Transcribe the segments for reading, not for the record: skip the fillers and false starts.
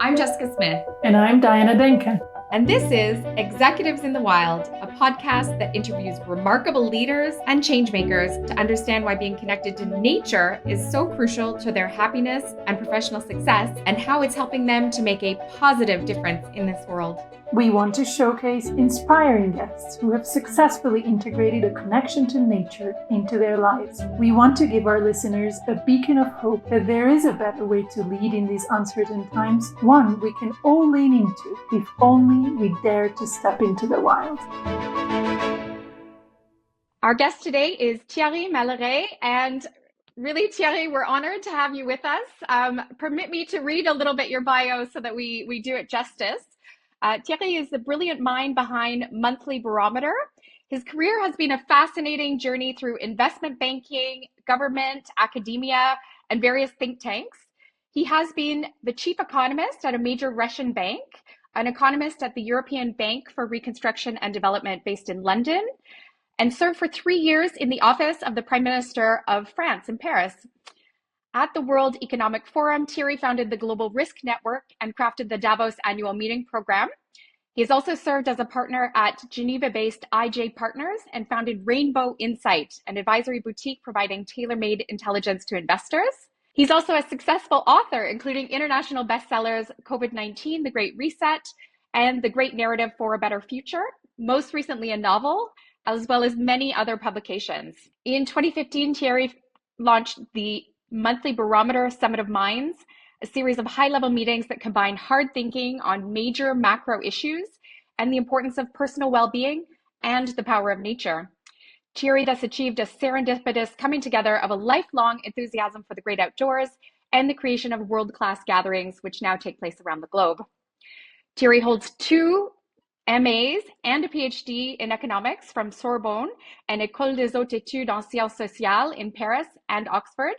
I'm Jessica Smith. And I'm Diana Denke. And this is Executives in the Wild, a podcast that interviews remarkable leaders and changemakers to understand why being connected to nature is so crucial to their happiness and professional success, and how it's helping them to make a positive difference in this world. We want to showcase inspiring guests who have successfully integrated a connection to nature into their lives. We want to give our listeners a beacon of hope that there is a better way to lead in these uncertain times, one we can all lean into if only we dare to step into the wild. Our guest today is Thierry Malleret, and really, Thierry, we're honored to have you with us. Permit me to read a little bit your bio so that we do it justice. Thierry is the brilliant mind behind Monthly Barometer. His career has been a fascinating journey through investment banking, government, academia, and various think tanks. He has been the chief economist at a major Russian bank, an economist at the European Bank for Reconstruction and Development based in London, and served for 3 years in the office of the Prime Minister of France in Paris. At the World Economic Forum, Thierry founded the Global Risk Network and crafted the Davos annual meeting program. He has also served as a partner at Geneva-based IJ Partners and founded Rainbow Insight, an advisory boutique providing tailor-made intelligence to investors. He's also a successful author, including international bestsellers COVID-19, The Great Reset, and The Great Narrative for a Better Future, most recently a novel, as well as many other publications. In 2015, Thierry launched the Monthly Barometer Summit of Minds, a series of high-level meetings that combine hard thinking on major macro issues and the importance of personal well-being and the power of nature. Thierry thus achieved a serendipitous coming together of a lifelong enthusiasm for the great outdoors and the creation of world-class gatherings, which now take place around the globe. Thierry holds 2 MAs and a PhD in economics from Sorbonne and École des Hautes Études en Sciences Sociales in Paris and Oxford.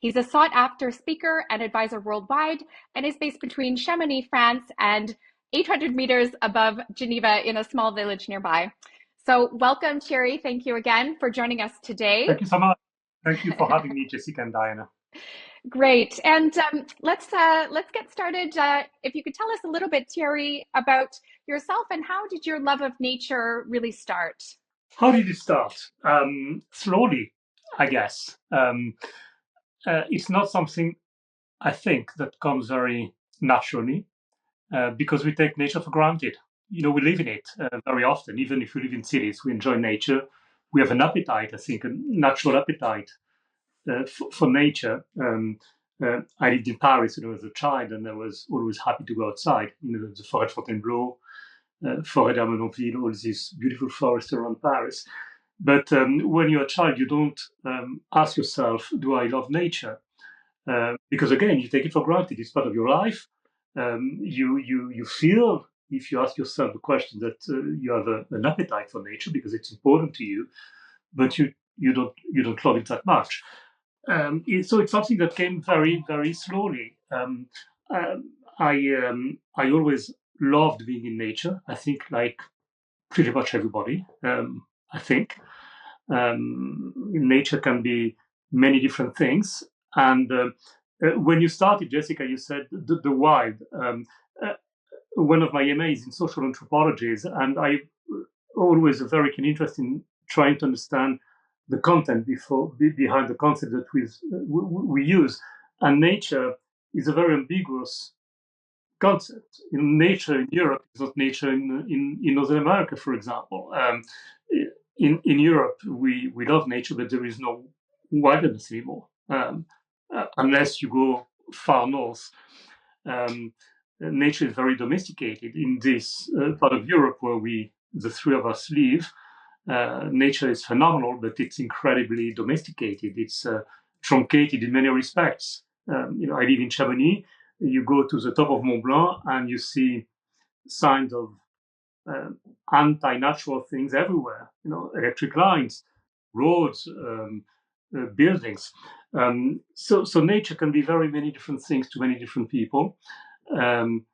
He's a sought-after speaker and advisor worldwide and is based between Chamonix, France, and 800 meters above Geneva in a small village nearby. So welcome, Thierry. Thank you again for joining us today. Thank you so much. Thank you for having me, Jessica and Diana. Great. And let's get started. If you could tell us a little bit, Thierry, about yourself and how did your love of nature really start? How did it start? Slowly, I guess. It's not something I think that comes very naturally because we take nature for granted. You know, we live in it very often. Even if we live in cities, we enjoy nature. We have an appetite, I think, a natural appetite for nature. I lived in Paris when I was a child, and I was always happy to go outside. You know, the Forêt de Fontainebleau, Forêt d'Armenonville, all these beautiful forests around Paris. But when you're a child, you don't ask yourself, do I love nature? Because again, you take it for granted. It's part of your life. You feel, if you ask yourself the question, that you have an appetite for nature because it's important to you, but you don't love it that much. So it's something that came very, very slowly. I always loved being in nature. I think, like pretty much everybody. I think nature can be many different things. And when you started, Jessica, you said the wild. One of my MAs in social anthropology, and I always a very keen interest in trying to understand the content behind the concept that we use. And nature is a very ambiguous concept. Nature in Europe is not nature in Northern America, for example. In Europe, we love nature, but there is no wilderness anymore, unless you go far north. Nature is very domesticated in this part of Europe where the three of us live. Nature is phenomenal, but it's incredibly domesticated. It's truncated in many respects. I live in Chamonix. You go to the top of Mont Blanc and you see signs of anti-natural things everywhere. Electric lines, roads, buildings. So nature can be very many different things to many different people. And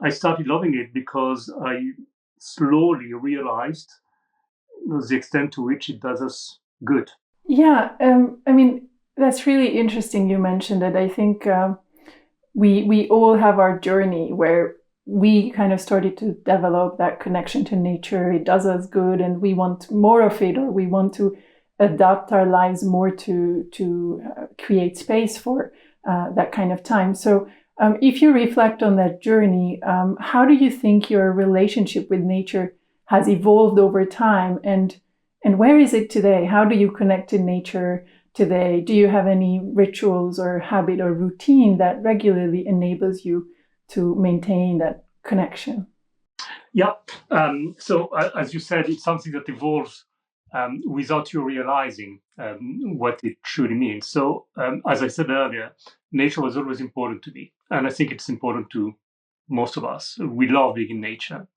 I started loving it because I slowly realized the extent to which it does us good. Yeah, that's really interesting you mentioned it. I think we all have our journey where we kind of started to develop that connection to nature. It does us good, and we want more of it, or we want to adapt our lives more to create space for that kind of time. So, if you reflect on that journey, how do you think your relationship with nature has evolved over time, and where is it today? How do you connect to nature today? Do you have any rituals or habit or routine that regularly enables you to maintain that connection? Yeah. So as you said, it's something that evolves without you realizing what it truly means. So as I said earlier, nature was always important to me, and I think it's important to most of us. We love being in nature,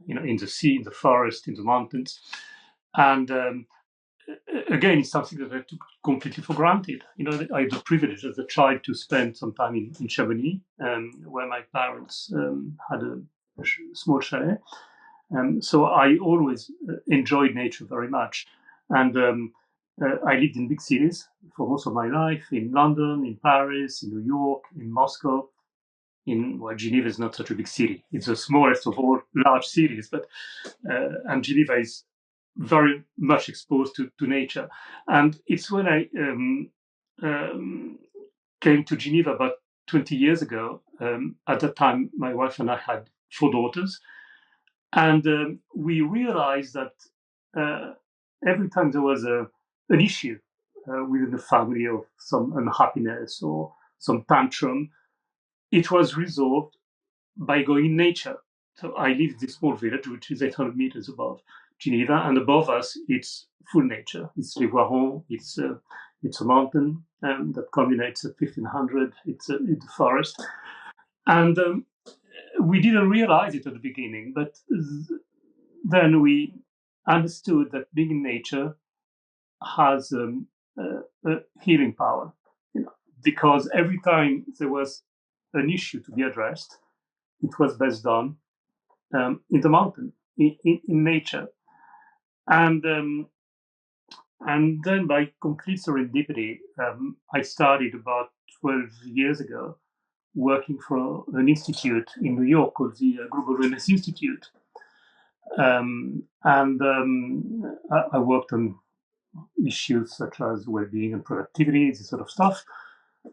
in the sea, in the forest, in the mountains, and again, it's something that I took completely for granted. I had the privilege as a child to spend some time in Chamonix, where my parents had a small chalet. So I always enjoyed nature very much. And I lived in big cities for most of my life, in London, in Paris, in New York, in Moscow. Geneva is not such a big city. It's the smallest of all large cities, but and Geneva is very much exposed to nature. And it's when I came to Geneva about 20 years ago. At that time, my wife and I had 4 daughters. And we realized that every time there was an issue within the family of some unhappiness or some tantrum, it was resolved by going in nature. So I live in this small village, which is 800 meters above Geneva, and above us, it's full nature. It's Les Voirons, it's a mountain that culminates at 1500. It's the forest. And we didn't realize it at the beginning, but then we understood that being in nature has a healing power, because every time there was an issue to be addressed, it was best done in the mountain, in nature, and then by complete serendipity, I started about 12 years ago working for an institute in New York called the Global Wellness Institute. I worked on issues such as well-being and productivity, this sort of stuff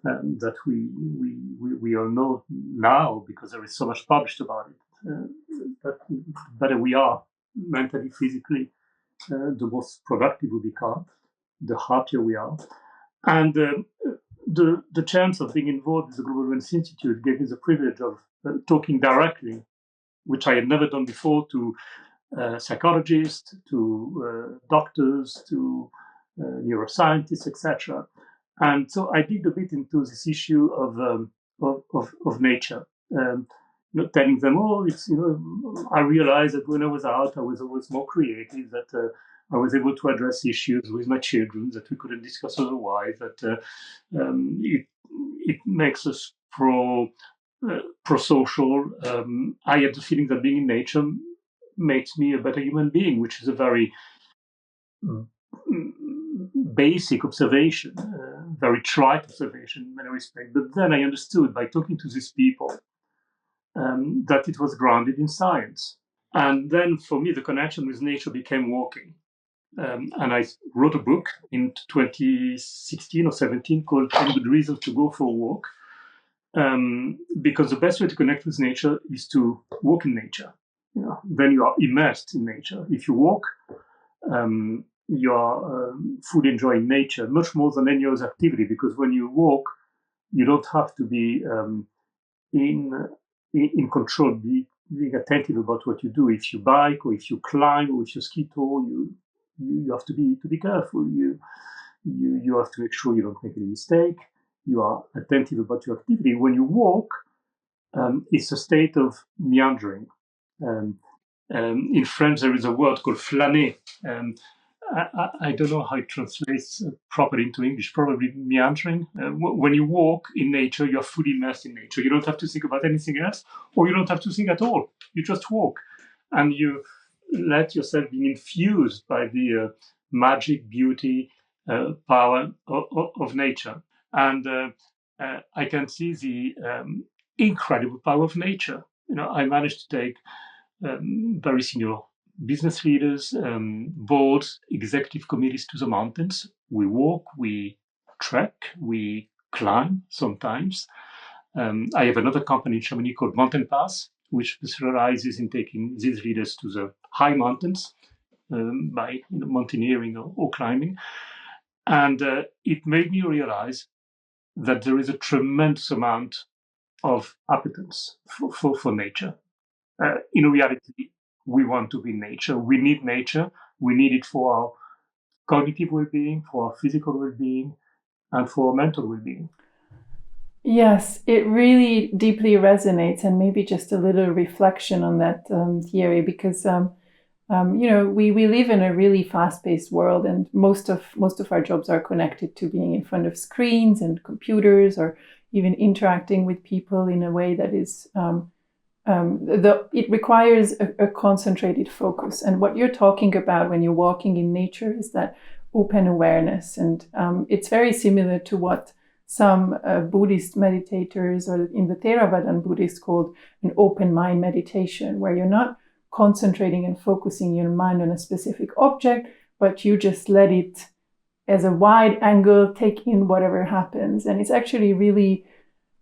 that we all know now because there is so much published about it. But the better we are mentally, physically, the most productive we become, the happier we are. And the chance of being involved with the Global Wellness Institute gave me the privilege of talking directly, which I had never done before, to psychologists, to doctors, to neuroscientists, etc. And so I digged a bit into this issue of nature, telling them, I realized that when I was out, I was always more creative, that I was able to address issues with my children that we couldn't discuss otherwise, that it makes us pro-social. I had the feeling that being in nature makes me a better human being, which is a very basic observation, very trite observation in many respects. But then I understood by talking to these people that it was grounded in science. And then for me, the connection with nature became walking. And I wrote a book in 2016 or 17 called 10 Good Reasons to Go for a Walk. Because the best way to connect with nature is to walk in nature. Then you are immersed in nature. If you walk, you are fully enjoying nature much more than any other activity, because when you walk, you don't have to be in control, being attentive about what you do. If you bike or if you climb or if you ski tour, you have to be careful. You have to make sure you don't make any mistake. You are attentive about your activity. When you walk, it's a state of meandering. In French, there is a word called flâner. I don't know how it translates properly into English, probably meandering. When you walk in nature, you're fully immersed in nature. You don't have to think about anything else, or you don't have to think at all. You just walk, and you let yourself be infused by the magic, beauty, power of nature. And I can see the incredible power of nature. I managed to take very senior business leaders, boards, executive committees to the mountains. We walk, we trek, we climb sometimes. I have another company in Chamonix called Mountain Pass, which specializes in taking these leaders to the high mountains by mountaineering or climbing. And it made me realize that there is a tremendous amount of appetence for nature. In reality, we want to be nature. We need nature. We need it for our cognitive well-being, for our physical well-being, and for our mental well-being. Yes, it really deeply resonates, and maybe just a little reflection on that, Thierry, because we live in a really fast-paced world, and most of our jobs are connected to being in front of screens and computers, or even interacting with people in a way that is it requires a concentrated focus. And what you're talking about when you're walking in nature is that open awareness, and it's very similar to what some Buddhist meditators, or in the Theravadan Buddhist, called an open mind meditation, where you're not concentrating and focusing your mind on a specific object, but you just let it as a wide angle take in whatever happens. And it's actually really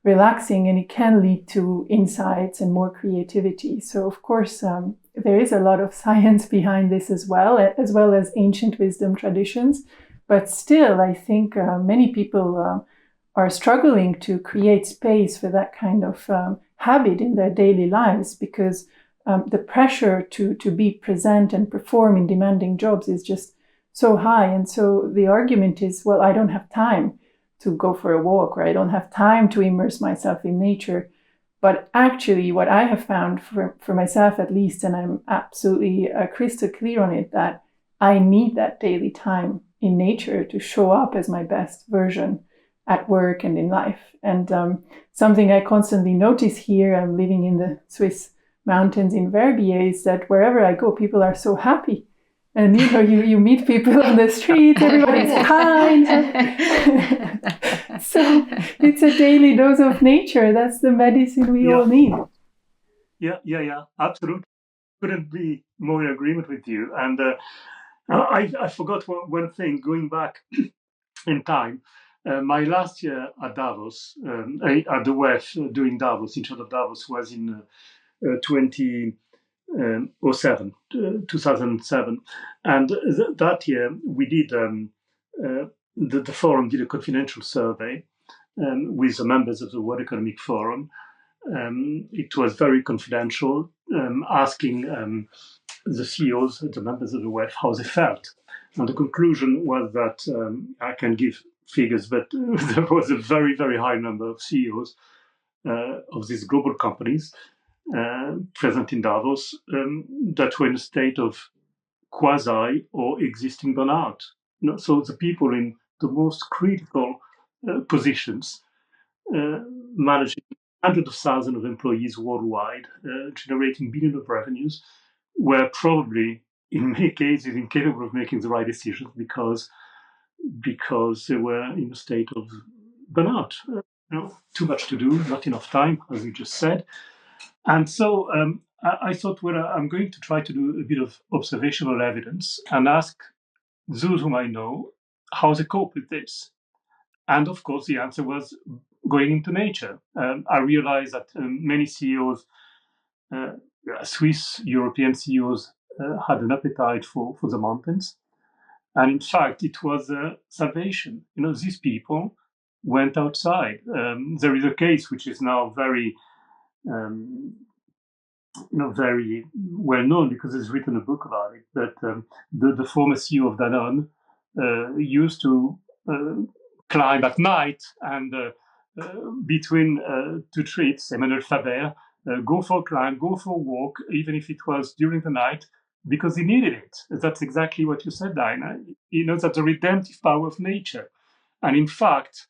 relaxing, and it can lead to insights and more creativity. So of course, there is a lot of science behind this as well as ancient wisdom traditions. But still, I think many people are struggling to create space for that kind of habit in their daily lives, because the pressure to be present and perform in demanding jobs is just so high. And so the argument is, well, I don't have time to go for a walk, or I don't have time to immerse myself in nature. But actually, what I have found for myself at least, and I'm absolutely crystal clear on it, that I need that daily time in nature to show up as my best version at work and in life. And something I constantly notice here, I'm living in the Swiss mountains in Verbier, is that wherever I go, people are so happy. And you meet people on the street, everybody's kind. So it's a daily dose of nature. That's the medicine we all need. Yeah, absolutely. Couldn't be more in agreement with you. And I forgot one thing, going back in time. My last year at Davos, at the WEF doing Davos, in charge of Davos, was in 2007. And that year we did, the forum did a confidential survey with the members of the World Economic Forum. It was very confidential, asking the CEOs, the members of the WEF, how they felt. And the conclusion was that, I can give figures, but there was a very, very high number of CEOs of these global companies present in Davos that were in a state of quasi or existing burnout. So the people in the most critical positions, managing hundreds of thousands of employees worldwide, generating billions of revenues, were probably, in many cases, incapable of making the right decisions because they were in a state of burnout. Too much to do, not enough time, as you just said. And so I thought, well, I'm going to try to do a bit of observational evidence and ask those whom I know how they cope with this. And of course, the answer was going into nature. I realized that many CEOs, Swiss, European CEOs, had an appetite for the mountains. And in fact, it was salvation. These people went outside. There is a case which is now very very well known because there's written a book about it. But the former CEO of Danone used to climb at night, and between two trips, Emmanuel Faber, go for a climb, go for a walk, even if it was during the night, because he needed it. That's exactly what you said, Diana. That's the redemptive power of nature. And in fact,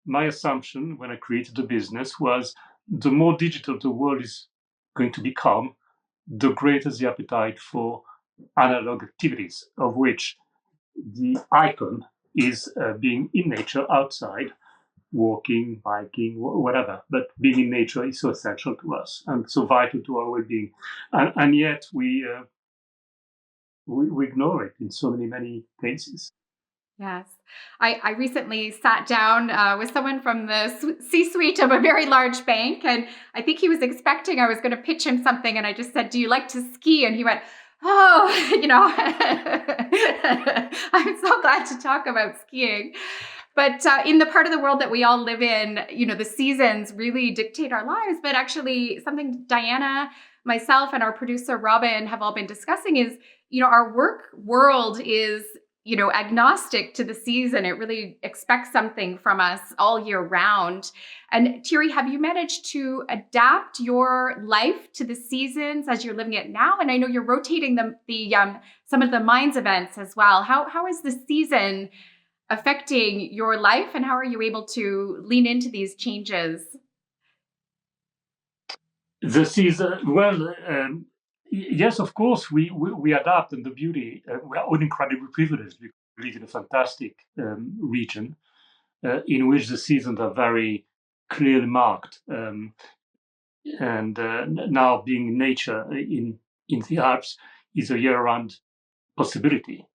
my assumption when I created the business was the more digital the world is going to become, the greater the appetite for analog activities, of which the icon is being in nature outside walking, biking, whatever. But being in nature is so essential to us and so vital to our well-being, and yet we ignore it in so many cases. Yes. I recently sat down with someone from the C-suite of a very large bank, and I think he was expecting I was going to pitch him something, and I just said, "Do you like to ski?" And he went, "Oh, I'm so glad to talk about skiing." But in the part of the world that we all live in, the seasons really dictate our lives. But actually, something Diana, myself, and our producer Robin have all been discussing is, our work world is agnostic to the season. It really expects something from us all year round. And Thierry, have you managed to adapt your life to the seasons as you're living it now? And I know you're rotating some of the Minds events as well. How is the season affecting your life, and how are you able to lean into these changes? The season, well, yes, of course, we adapt, and the beauty, we are all incredibly privileged because we live in a fantastic region in which the seasons are very clearly marked. And now being in nature in the Alps is a year-round possibility.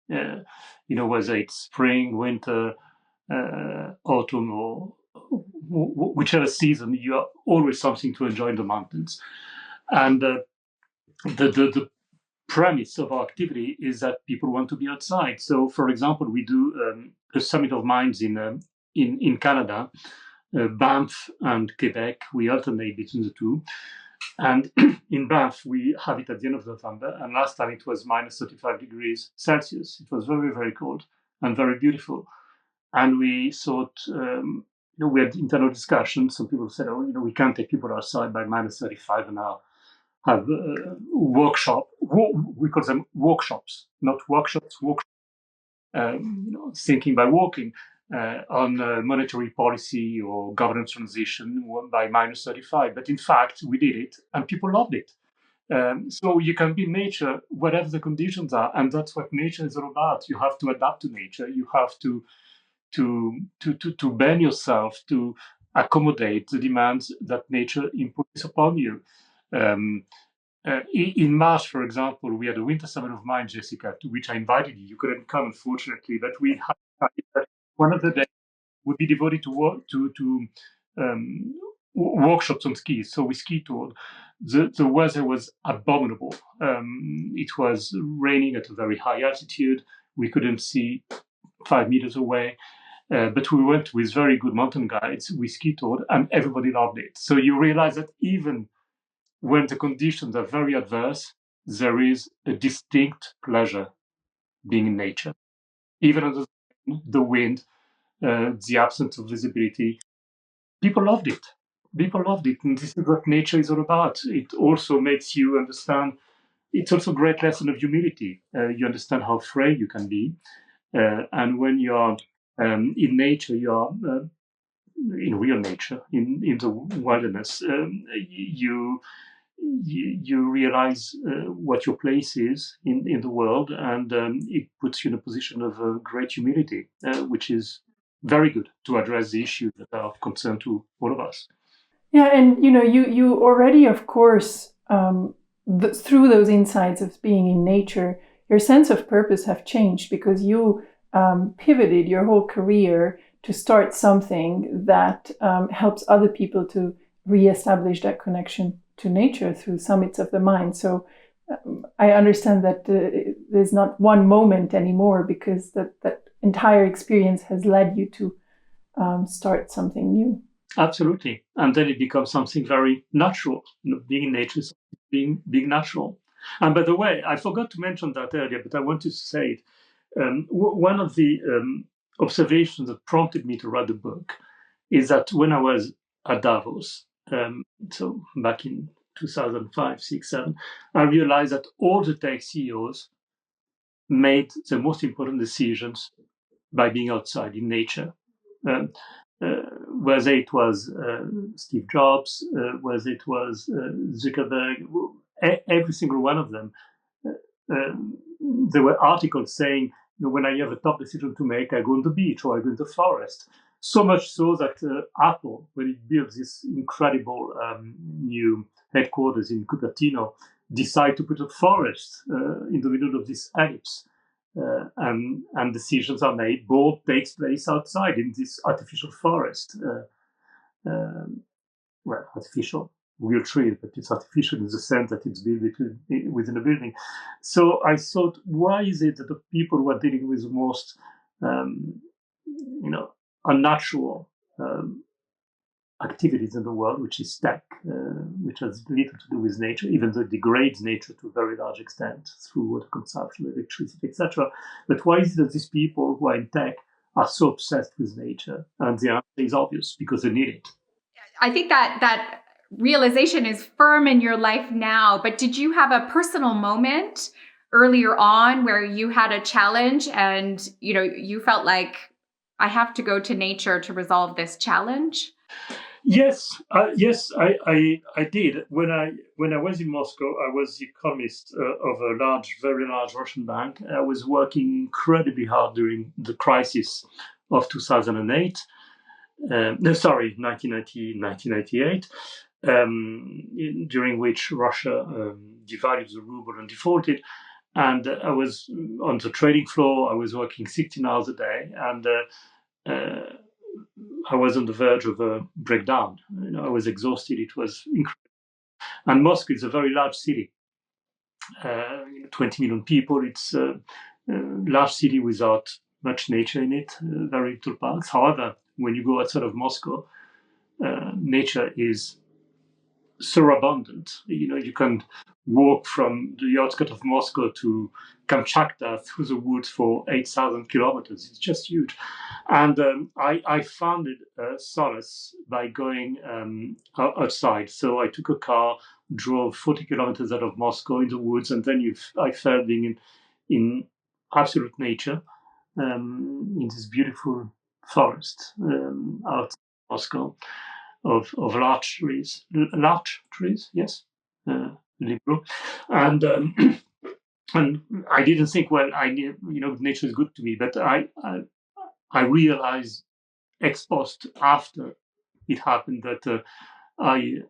Whether it's spring, winter, autumn, or whichever season, you have always something to enjoy in the mountains. And the premise of our activity is that people want to be outside. So, for example, we do a Summit of Minds in Canada, Banff and Quebec. We alternate between the two. And in Banff, we have it at the end of November. And last time it was minus 35 degrees Celsius. It was very, very cold and very beautiful. And we thought, we had internal discussions. Some people said, we can't take people outside by minus 35 and now have workshop. We call them walkshops, not workshops. Thinking by walking on monetary policy or governance transition by minus 35. But in fact, we did it, and people loved it. So you can be in nature, whatever the conditions are, and that's what nature is all about. You have to adapt to nature. You have to bend yourself to accommodate the demands that nature imposes upon you. In March, for example, we had a winter summit of mine, Jessica, to which I invited you. You couldn't come, unfortunately, but we had one of the days would be devoted to workshops on skis. So we ski toured. The weather was abominable. It was raining at a very high altitude. We couldn't see 5 meters away. But we went with very good mountain guides. We ski toured, and everybody loved it. So you realize that even when the conditions are very adverse, there is a distinct pleasure being in nature. Even under the wind, the absence of visibility, people loved it. People loved it. And this is what nature is all about. It also makes you understand, it's also a great lesson of humility. You understand how frail you can be. And when you're in nature, you're in real nature, in the wilderness, you realize what your place is in the world, and it puts you in a position of great humility, which is very good to address the issues that are of concern to all of us. Yeah, and you already, of course, through those insights of being in nature, your sense of purpose have changed because you pivoted your whole career to start something that helps other people to reestablish that connection to nature through summits of the mind. So I understand that there's not one moment anymore because that entire experience has led you to start something new. Absolutely. And then it becomes something very natural. Being in nature is being natural. And by the way, I forgot to mention that earlier, but I want to say it. One of the observations that prompted me to write the book is that when I was at Davos, so back in 2005, 6, 7, I realized that all the tech CEOs made the most important decisions by being outside in nature. Whether it was Steve Jobs, whether it was Zuckerberg, every single one of them, there were articles saying, when I have a top decision to make, I go on the beach or I go in the forest. So much so that Apple, when it built this incredible new headquarters in Cupertino, decided to put a forest in the middle of this ellipse. And decisions are made. Board takes place outside in this artificial forest. Well, artificial, real tree, but it's artificial in the sense that it's built within a building. So I thought, why is it that the people who are dealing with the most, unnatural activities in the world, which is tech, which has little to do with nature, even though it degrades nature to a very large extent through water consumption, electricity, etc. But why is it that these people who are in tech are so obsessed with nature? And the answer is obvious, because they need it. I think that realization is firm in your life now, but did you have a personal moment earlier on where you had a challenge and, you felt like, I have to go to nature to resolve this challenge? Yes, I did. When I was in Moscow, I was the economist of a very large Russian bank. I was working incredibly hard during the crisis of 2008. 1998, during which Russia devalued the ruble and defaulted. And I was on the trading floor. I was working 16 hours a day, and I was on the verge of a breakdown. I was exhausted. It was incredible. And Moscow is a very large city, 20 million people. It's a large city without much nature in it, very little parks. However, when you go outside of Moscow, nature is so abundant. You can walk from the outskirts of Moscow to Kamchatka through the woods for 8,000 kilometers. It's just huge. And I found it solace by going outside. So I took a car, drove 40 kilometers out of Moscow in the woods, and then I felt being in absolute nature, in this beautiful forest outside Moscow of large trees, yes, liberal, and and I didn't think, well, I need, nature is good to me, but I realized ex post, after it happened, that I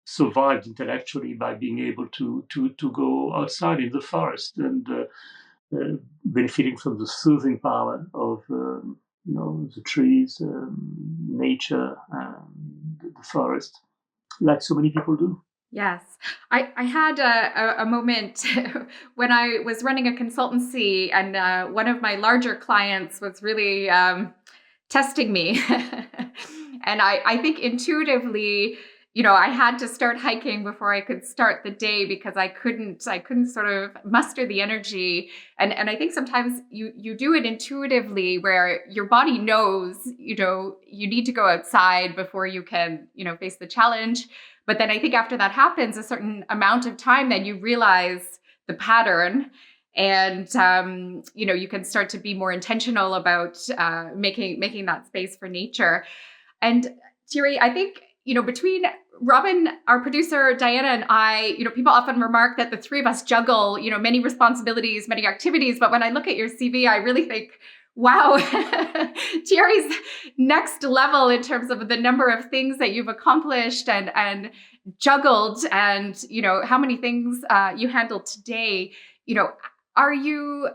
survived intellectually by being able to go outside in the forest and benefiting from the soothing power of the trees, nature, the forest, like so many people do. Yes. I had a moment when I was running a consultancy, and one of my larger clients was really testing me. And I think intuitively, I had to start hiking before I could start the day, because I couldn't sort of muster the energy. And I think sometimes you do it intuitively, where your body knows, you need to go outside before you can, face the challenge. But then I think after that happens, a certain amount of time, then you realize the pattern, and you can start to be more intentional about making that space for nature. And Thierry, I think between Robin, our producer, Diana, and I, people often remark that the three of us juggle many responsibilities, many activities. But when I look at your CV, I really think, wow, Thierry's next level in terms of the number of things that you've accomplished and juggled, and how many things you handle today. Are you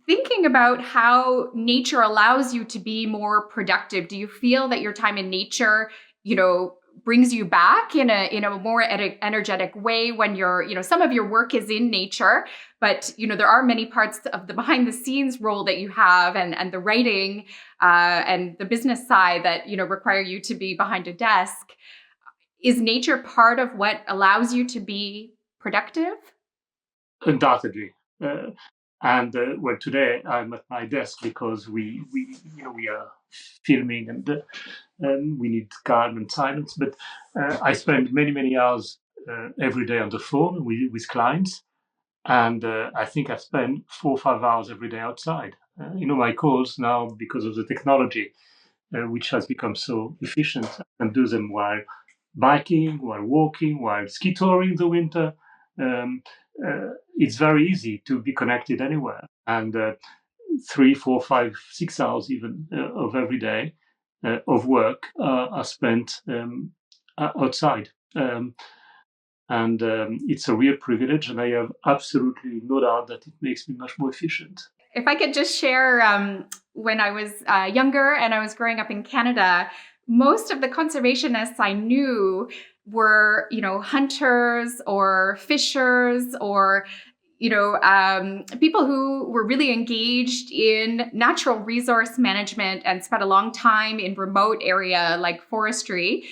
thinking about how nature allows you to be more productive? Do you feel that your time in nature, brings you back in a more energetic way when some of your work is in nature, but there are many parts of the behind the scenes role that you have, and the writing and the business side that require you to be behind a desk? Is nature part of what allows you to be productive? Undoubtedly. And well, today I'm at my desk because we are filming, and we need calm and silence. But I spend many hours every day on the phone with clients, and I think I spend 4 or 5 hours every day outside. My calls now, because of the technology, which has become so efficient, I can do them while biking, while walking, while ski touring in the winter. Um, it's very easy to be connected anywhere. And 3, 4, 5, 6 hours even of every day of work are spent outside. And it's a real privilege, and I have absolutely no doubt that it makes me much more efficient. If I could just share, when I was younger and I was growing up in Canada, most of the conservationists I knew were, hunters or fishers or, people who were really engaged in natural resource management and spent a long time in remote area like forestry.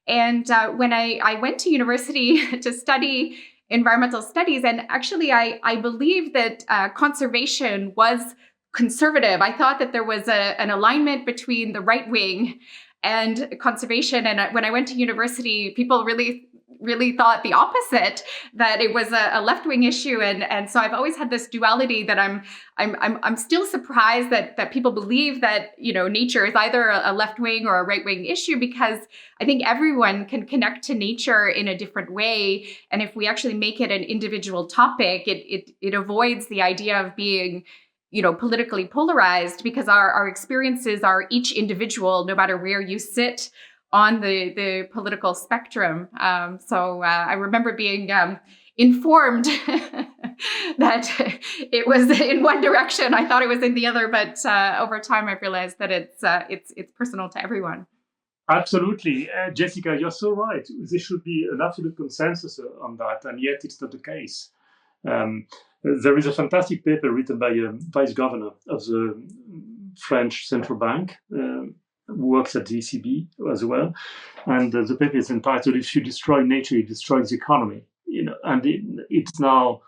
And when I went to university to study environmental studies, and actually I believe that conservation was conservative. I thought that there was an alignment between the right wing and conservation. And when I went to university, people really thought the opposite, that it was a left-wing issue. And so I've always had this duality that I'm still surprised that people believe that, nature is either a left-wing or a right-wing issue, because I think everyone can connect to nature in a different way. And if we actually make it an individual topic, it avoids the idea of being, politically polarized, because our experiences are each individual, no matter where you sit on the political spectrum. So I remember being informed that it was in one direction. I thought it was in the other, but over time I realized that it's personal to everyone. Absolutely. Jessica, you're so right. There should be an absolute consensus on that, and yet it's not the case. There is a fantastic paper written by a vice governor of the French central bank, who works at the ECB as well. And the paper is entitled, "If you destroy nature, you destroy the economy." And it's now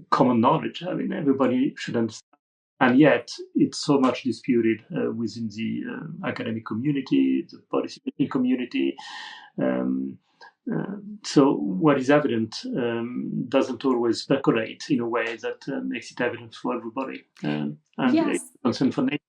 common knowledge. I mean, everybody should understand. And yet, it's so much disputed within the academic community, the policy making community. So what is evident doesn't always percolate in a way that makes it evident for everybody. And yes. Concern for nature.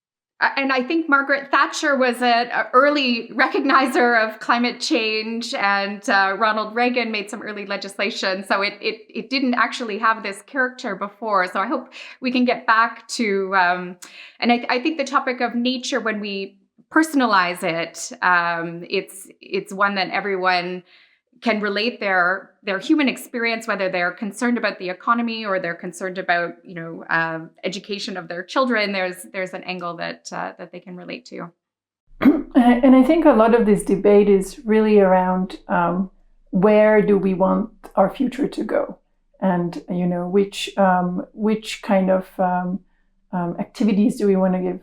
And I think Margaret Thatcher was an early recognizer of climate change, and Ronald Reagan made some early legislation. So it didn't actually have this character before. So I hope we can get back to, and I think the topic of nature, when we personalize it, it's one that everyone can relate their human experience, whether they're concerned about the economy or they're concerned about education of their children. There's an angle that they can relate to. And I think a lot of this debate is really around where do we want our future to go, and which kind of activities do we want to give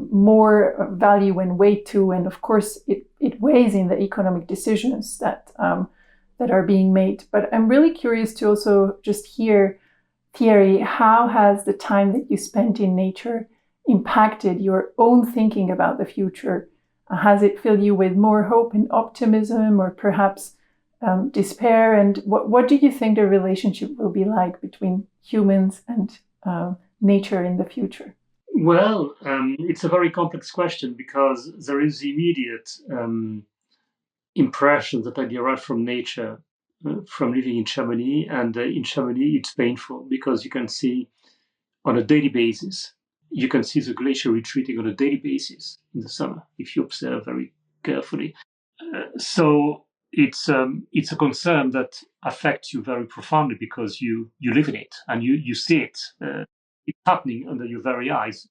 more value and weight to, and of course it weighs in the economic decisions that are being made. But I'm really curious to also just hear, Thierry, how has the time that you spent in nature impacted your own thinking about the future? Has it filled you with more hope and optimism, or perhaps despair? And what do you think the relationship will be like between humans and nature in the future? Well, it's a very complex question, because there is the immediate impression that I derive from nature, from living in Chamonix. And in Chamonix, it's painful, because you can see on a daily basis, you can see the glacier retreating on a daily basis in the summer, if you observe very carefully. So it's a concern that affects you very profoundly, because you live in it and you see it. It's happening under your very eyes.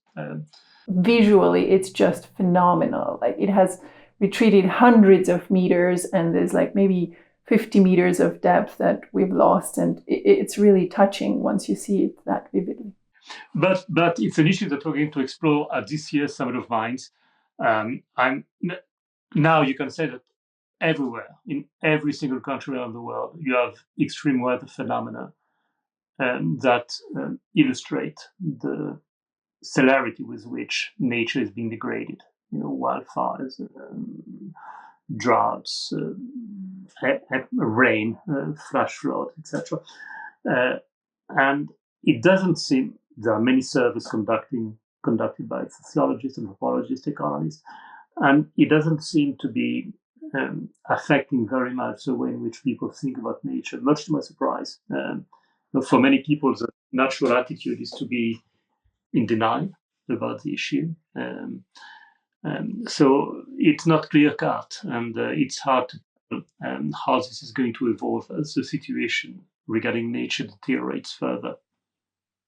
Visually, it's just phenomenal. Like, it has retreated hundreds of meters, and there's like maybe 50 meters of depth that we've lost, and it's really touching once you see it that vividly. But it's an issue that we're going to explore at this year's Summit of Minds. Now you can say that everywhere, in every single country around the world, you have extreme weather phenomena that illustrate the celerity with which nature is being degraded. Wildfires, droughts, rain, flash flood, etc. And it doesn't seem, there are many surveys conducted by sociologists, anthropologists, economists, and it doesn't seem to be affecting very much the way in which people think about nature, much to my surprise. For many people, the natural attitude is to be in denial about the issue. So it's not clear cut, and it's hard to tell how this is going to evolve as the situation regarding nature deteriorates further.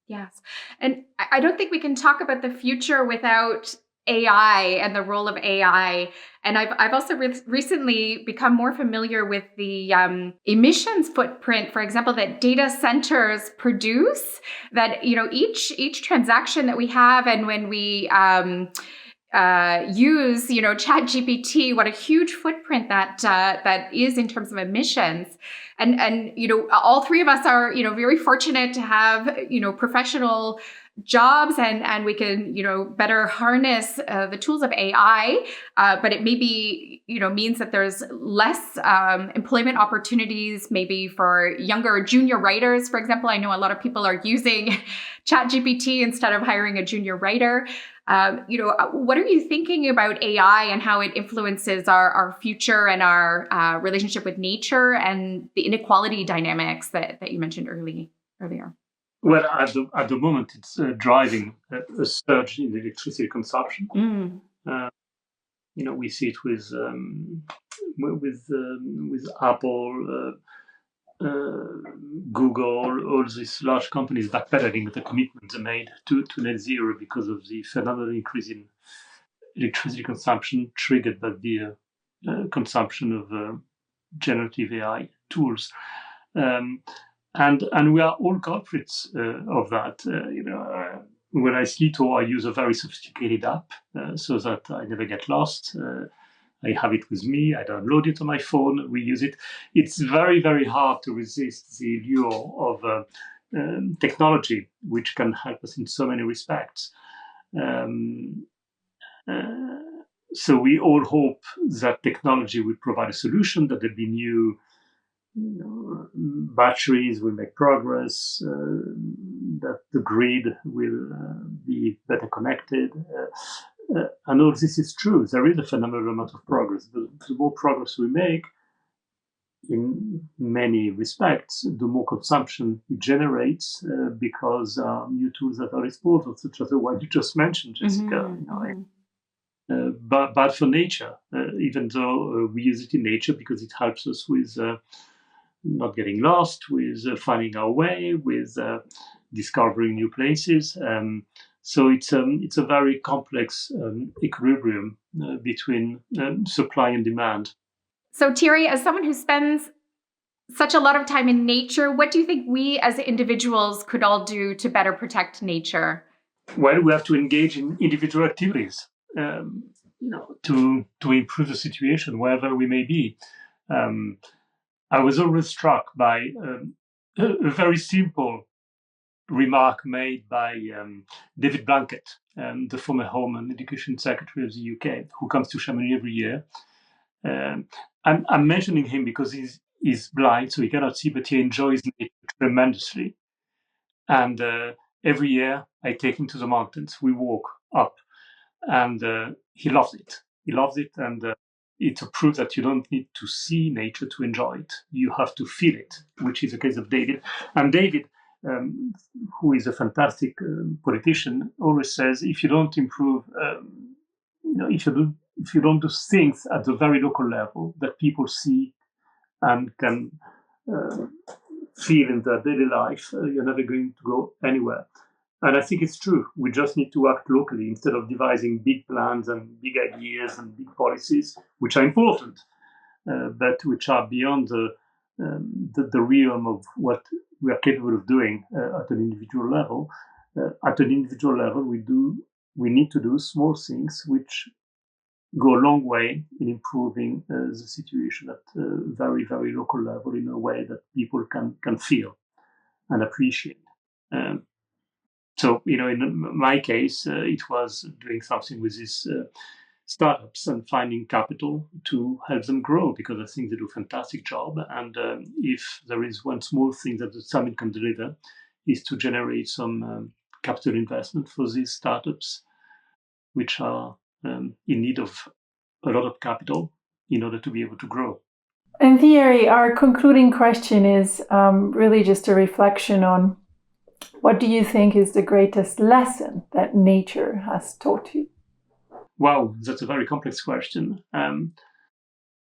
Yes. And I don't think we can talk about the future without AI and the role of AI. And I've also recently become more familiar with the emissions footprint, for example, that data centers produce. That each transaction that we have, and when we use Chat GPT, what a huge footprint that is in terms of emissions. And all three of us are very fortunate to have professional jobs, and we can better harness the tools of AI, but it maybe means that there's less employment opportunities maybe for younger junior writers, for example. I know a lot of people are using Chat GPT instead of hiring a junior writer. What are you thinking about AI and how it influences our future and our relationship with nature and the inequality dynamics that you mentioned earlier? Well, at the moment, it's driving a surge in electricity consumption. We see it with Apple, Google, all these large companies backpedaling the commitments they made to net zero because of the phenomenal increase in electricity consumption triggered by the consumption of generative AI tools. And we are all culprits of that. When I ski tour, I use a very sophisticated app so that I never get lost. I have it with me. I download it on my phone. We use it. It's very, very hard to resist the lure of technology, which can help us in so many respects. So we all hope that technology will provide a solution, that there'll be new batteries will make progress, that the grid will be better connected. And all this is true. There is a phenomenal amount of progress. The more progress we make, in many respects, the more consumption it generates because new tools that are disposable, such as the one you just mentioned, Jessica. But bad for nature, even though we use it in nature because it helps us with not getting lost, with finding our way, with discovering new places. So it's a very complex equilibrium between supply and demand. So Thierry, as someone who spends such a lot of time in nature, what do you think we as individuals could all do to better protect nature? Well, we have to engage in individual activities, to improve the situation wherever we may be. I was always struck by a very simple remark made by David Blunkett, the former Home and Education Secretary of the UK, who comes to Chamonix every year. I'm mentioning him because he's blind, so he cannot see, but he enjoys nature tremendously. And every year I take him to the mountains. We walk up, and he loves it. He loves it, and it's a proof that you don't need to see nature to enjoy it. You have to feel it, which is the case of David. And David, who is a fantastic politician, always says, if you don't improve, if you don't do things at the very local level that people see and can feel in their daily life, you're never going to go anywhere. And I think it's true. We just need to act locally instead of devising big plans and big ideas and big policies, which are important, but which are beyond the realm of what we are capable of doing at an individual level. At an individual level, we need to do small things which go a long way in improving the situation at a very, very local level in a way that people can feel and appreciate. So, in my case, it was doing something with these startups and finding capital to help them grow, because I think they do a fantastic job. And if there is one small thing that the summit can deliver, is to generate some capital investment for these startups, which are in need of a lot of capital in order to be able to grow. And Thierry, our concluding question is really just a reflection on What do you think is the greatest lesson that nature has taught you? Wow, that's a very complex question.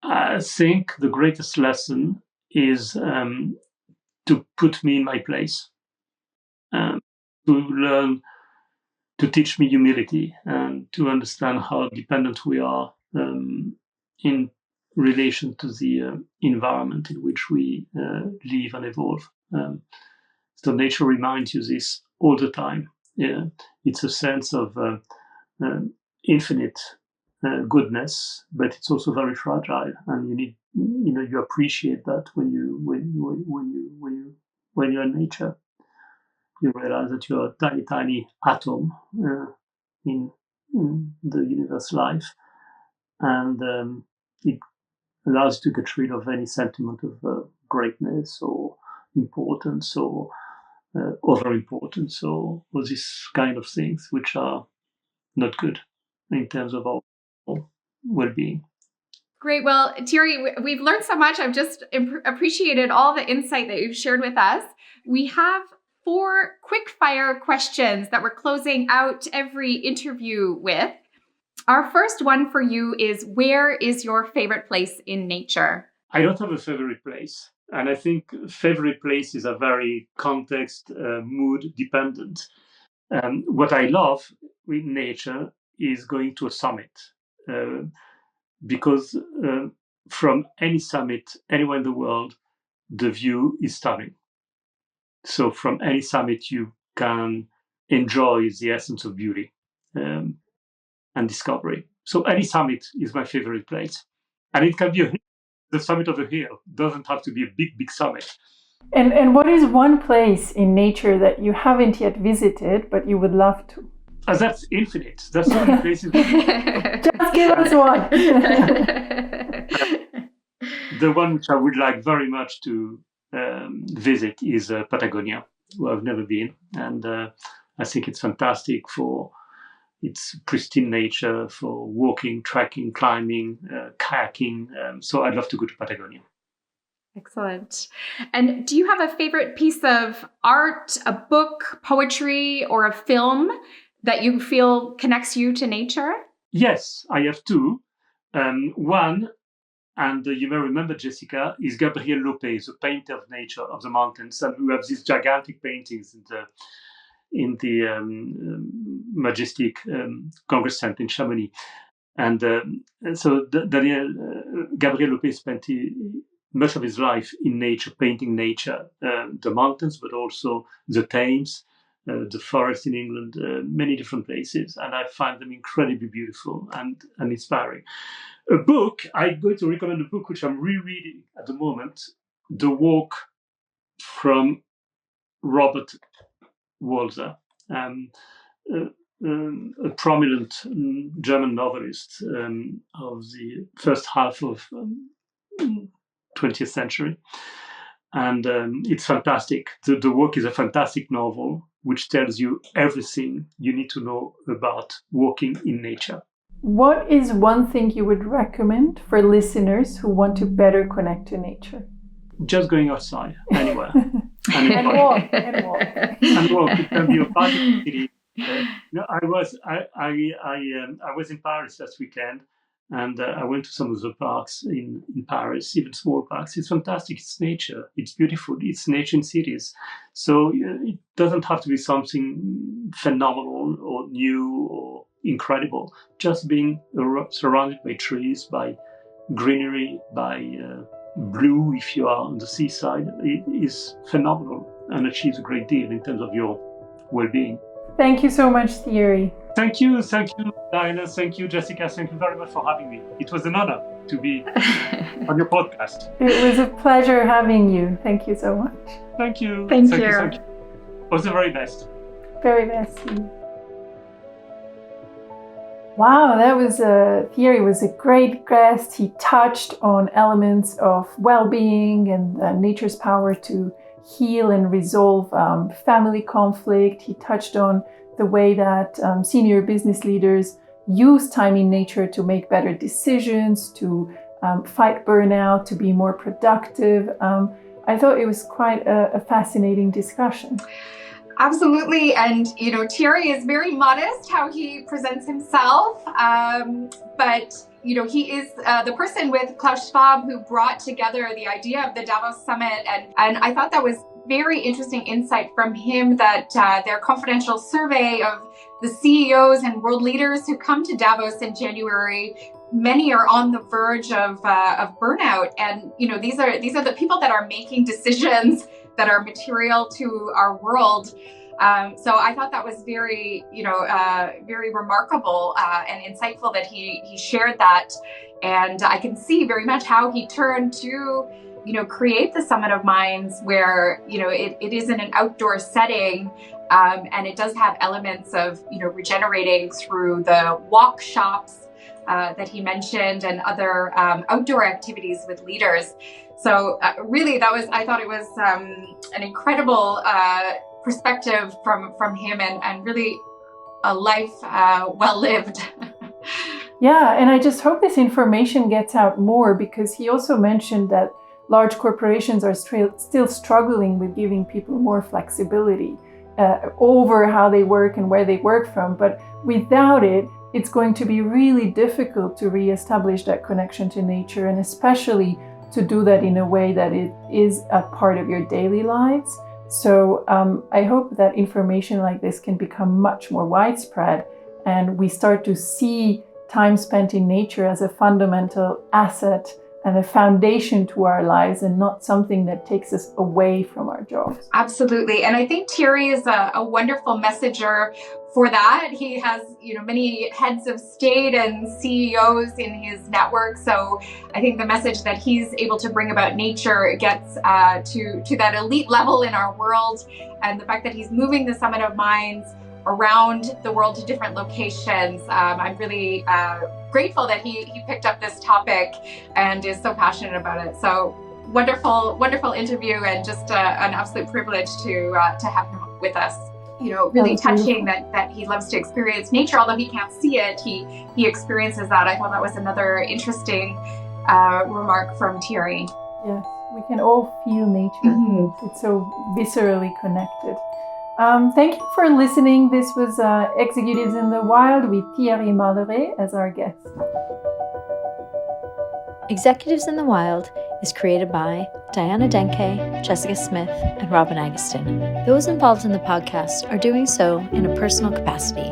I think the greatest lesson is to put me in my place, um, to learn, to teach me humility, and to understand how dependent we are in relation to the environment in which we live and evolve. So nature reminds you this all the time. Yeah, it's a sense of infinite goodness, but it's also very fragile, and you appreciate that when you're in nature. You realize that you're a tiny, tiny atom in in the universe life, and it allows you to get rid of any sentiment of greatness or importance or over-importance or these kind of things which are not good in terms of our well-being. Great. Well, Thierry, we've learned so much. I've just appreciated all the insight that you've shared with us. We have 4 quick fire questions that we're closing out every interview with. Our first one for you is, where is your favorite place in nature? I don't have a favorite place. And I think favorite places are very context, mood dependent. What I love with nature is going to a summit. Because from any summit anywhere in the world, the view is stunning. So from any summit, you can enjoy the essence of beauty and discovery. So any summit is my favorite place. And it can be the summit of a hill. It doesn't have to be a big, big summit. And what is one place in nature that you haven't yet visited, but you would love to? That's infinite. There's so many places. Just give us one. The one which I would like very much to visit is Patagonia, where I've never been. And I think it's fantastic for its pristine nature, for walking, trekking, climbing, kayaking. So I'd love to go to Patagonia. Excellent. And do you have a favorite piece of art, a book, poetry, or a film that you feel connects you to nature? Yes, I have 2. One, and you may remember, Jessica, is Gabriel Lopez, a painter of nature, of the mountains, and who have these gigantic paintings in the majestic Congress Center in Chamonix. And so Gabriel Lopez spent much of his life in nature, painting nature, the mountains, but also the Thames, the forest in England, many different places. And I find them incredibly beautiful and inspiring. A book, I'm going to recommend a book which I'm rereading at the moment, The Walk, from Robert Walser, a prominent German novelist of the first half of 20th century. And it's fantastic. The Walk is a fantastic novel which tells you everything you need to know about walking in nature. What is one thing you would recommend for listeners who want to better connect to nature? Just going outside, anywhere. And walk. And walk. It can be a park in the city. I was in Paris last weekend, and I went to some of the parks in Paris, even small parks. It's fantastic. It's nature. It's beautiful. It's nature in cities. So it doesn't have to be something phenomenal or new or incredible. Just being surrounded by trees, by greenery, by blue if you are on the seaside, it is phenomenal and achieves a great deal in terms of your well-being. Thank you so much, Thierry. Thank you, Diana. Thank you, Jessica. Thank you very much for having me. It was an honor to be on your podcast. It was a pleasure having you. Thank you so much. Thank you. Thank you. All the very best. Very best. Wow, that was Thierry was a great guest. He touched on elements of well-being and nature's power to heal and resolve family conflict. He touched on the way that senior business leaders use time in nature to make better decisions, to fight burnout, to be more productive. I thought it was quite a fascinating discussion. Absolutely. And, Thierry is very modest how he presents himself. But, he is the person with Klaus Schwab who brought together the idea of the Davos Summit. And I thought that was very interesting insight from him that their confidential survey of the CEOs and world leaders who come to Davos in January, many are on the verge of burnout. And, these are the people that are making decisions that are material to our world. So I thought that was very, very remarkable and insightful that he shared that. And I can see very much how he turned to, create the Summit of Minds where, it is in an outdoor setting. And it does have elements of, regenerating through the walkshops that he mentioned and other outdoor activities with leaders. So really, I thought it was an incredible perspective from him and really a life well lived. Yeah, and I just hope this information gets out more, because he also mentioned that large corporations are still struggling with giving people more flexibility over how they work and where they work from. But without it, it's going to be really difficult to reestablish that connection to nature, and especially to do that in a way that it is a part of your daily lives. So I hope that information like this can become much more widespread, and we start to see time spent in nature as a fundamental asset and a foundation to our lives, and not something that takes us away from our jobs. Absolutely. And I think Thierry is a wonderful messenger for that. He has, many heads of state and CEOs in his network. So I think the message that he's able to bring about nature gets to that elite level in our world. And the fact that he's moving the Summit of Minds around the world to different locations. I'm really grateful that he picked up this topic and is so passionate about it. So wonderful interview, and just an absolute privilege to have him with us. Really touching that he loves to experience nature, although he can't see it, he experiences that. I thought that was another interesting remark from Thierry. Yes, we can all feel nature. Mm-hmm. It's so viscerally connected. Thank you for listening. This was Executives in the Wild with Thierry Malleret as our guest. Executives in the Wild is created by Diana Denke, Jessica Smith, and Robin Agustin. Those involved in the podcast are doing so in a personal capacity,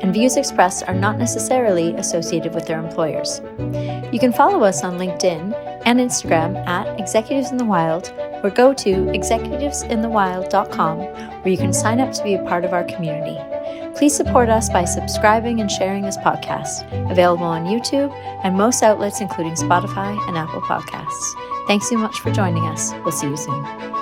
and views expressed are not necessarily associated with their employers. You can follow us on LinkedIn and Instagram at Executives in the Wild, or go to executivesinthewild.com, where you can sign up to be a part of our community. Please support us by subscribing and sharing this podcast, available on YouTube and most outlets including Spotify and Apple Podcasts. Thanks so much for joining us. We'll see you soon.